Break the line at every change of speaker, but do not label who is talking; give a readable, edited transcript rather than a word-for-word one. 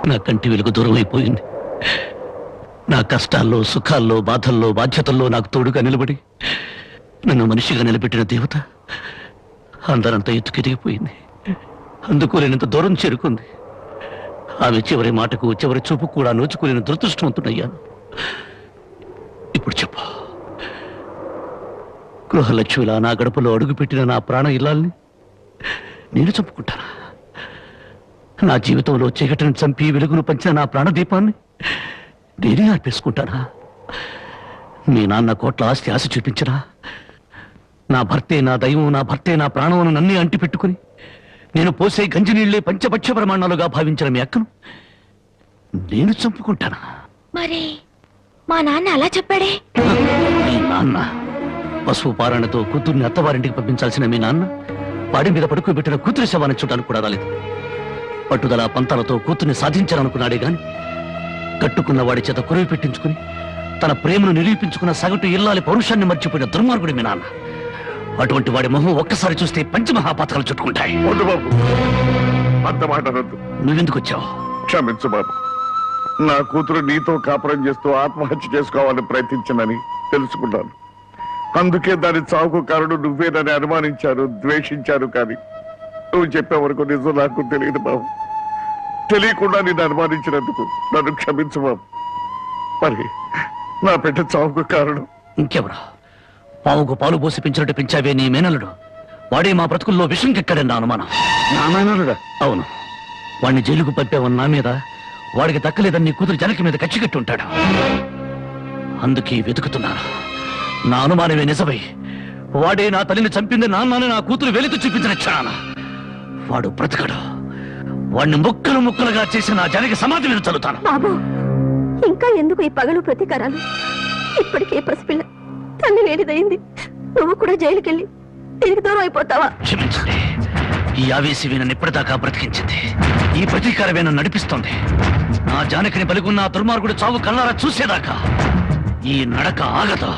నా కంటి వెలుగు దూరం అయిపోయింది. నా కష్టాల్లో, సుఖాల్లో, బాధల్లో, బాధ్యతల్లో నాకు తోడుగా నిలబడి నన్ను మనిషిగా నిలబెట్టిన దేవత అందరంతా ఎత్తుకెదిగిపోయింది. అందుకోలేనంత దూరం చేరుకుంది. ఆమె చివరి మాటకు, చివరి చూపు కూడా నోచుకోలేని దురదృష్టవంతుడయ్యాను. ఇప్పుడు చెప్పు, గృహలక్ష్మిలా నా గడపలో అడుగుపెట్టిన నా ప్రాణ ఇల్లాల్ని నేను చంపుకుంటానా? నా జీవితంలో చీకటిని చంపి వెలుగును పంచిన నా ప్రాణదీపాన్ని నేనే అర్పేసుకుంటానా? మీ నాన్న కోట్ల ఆస్తి ఆశ చూపించరా? నా భర్తే నా దైవం, నా భర్తే నా ప్రాణమును నన్నే అంటి పెట్టుకుని నేను పోసే గంజినీళ్లే పంచపక్ష ప్రమాణాలుగా భావించిన మీ అక్కను నేను చంపుకుంటానా?
మరి మా నాన్న అలా చెప్పాడే.
మీ నాన్న పశువు పారణతో కూతుర్ని అత్తవారింటికి పంపించాల్సిన మీ నాన్న వాడి మీద పడుకోబెట్టిన కూతురి శవాన్ని చూడడానికి కూడా రాలేదు. పట్టుదల పంతాలతో కూతుర్ని సాధించాలనుకున్నాడే గాని కట్టుకున్న వాడి చేత కురవి పెట్టించుకుని తన ప్రేమను నిరూపించుకున్న సగటు ఇల్లాలి పౌరుషాన్ని మర్చిపోయిన దుర్మార్గుడి మీ నాన్న. అటువంటి వాడి మొహం ఒక్కసారి చూస్తే పంచమహాపాతకాలు చుట్టుకుంటాయి. నువ్వెందుకు వచ్చావు?
క్షమించు బాబు, నా కూతురు నీతో కాపురం చేస్తూ ఆత్మహత్య చేసుకోవాలని ప్రయత్నించనని తెలుసుకున్నాను. అందుకే దాని చావుకు కారణం నువ్వేనని అనుమానించారు, ద్వేషించారు. కానీ నువ్వు చెప్పే వరకు నిజం నాకు తెలియదు బాబు. తెలియకుండా నేను అనుమానించినందుకు నన్ను క్షమించు బాబు. మరి నా బిడ్డ చావుకు కారణం
ఇంకెవరా? పావుకు పాలు పోసి పెంచినట్టు పెంచావే నీ మేనల్లుడు. వాడే మా బ్రతుకుల్లో విషం కెక్కాడని నా అనుమానం.
నా మేనల్లుడా?
అవును. వాడిని జైలుకు పంపావని నా మీద, వాడికి దక్కలేదని నీ కూతురు జనకి మీద కచ్చి కట్టి ఉంటాడు. అందుకే వెతుకుతున్నాను. నా అనుమానమే నిజమై వాడే నా తల్లిని చంపింది నాన్నని నా కూతురు వెలితో చూపించిన క్షణాన వాడు బ్రతకడు. వాడిని ముక్కలు ముక్కలుగా చేసి నా జనకి సమాధి మీద చల్లుతాను.
బాబు, ఇంకా ఎందుకు ఈ పగలు ప్రతీకారాలు? ఇప్పటికే పసిపిల్ల తల్లి లేనిదైంది. నువ్వు కూడా జైలుకెళ్ళి తిరిగి దూరం అయిపోతావా?
క్షమించండి. ఈ ఆవేశమే నన్ను ఇప్పటిదాకా బ్రతికించింది. ఈ ప్రతీకారమే నన్ను నడిపిస్తోంది. నా జానకిని బలిగున్న ఆ దుర్మార్గుడు చావు కళ్ళారా చూసేదాకా ఈ నడక ఆగదు.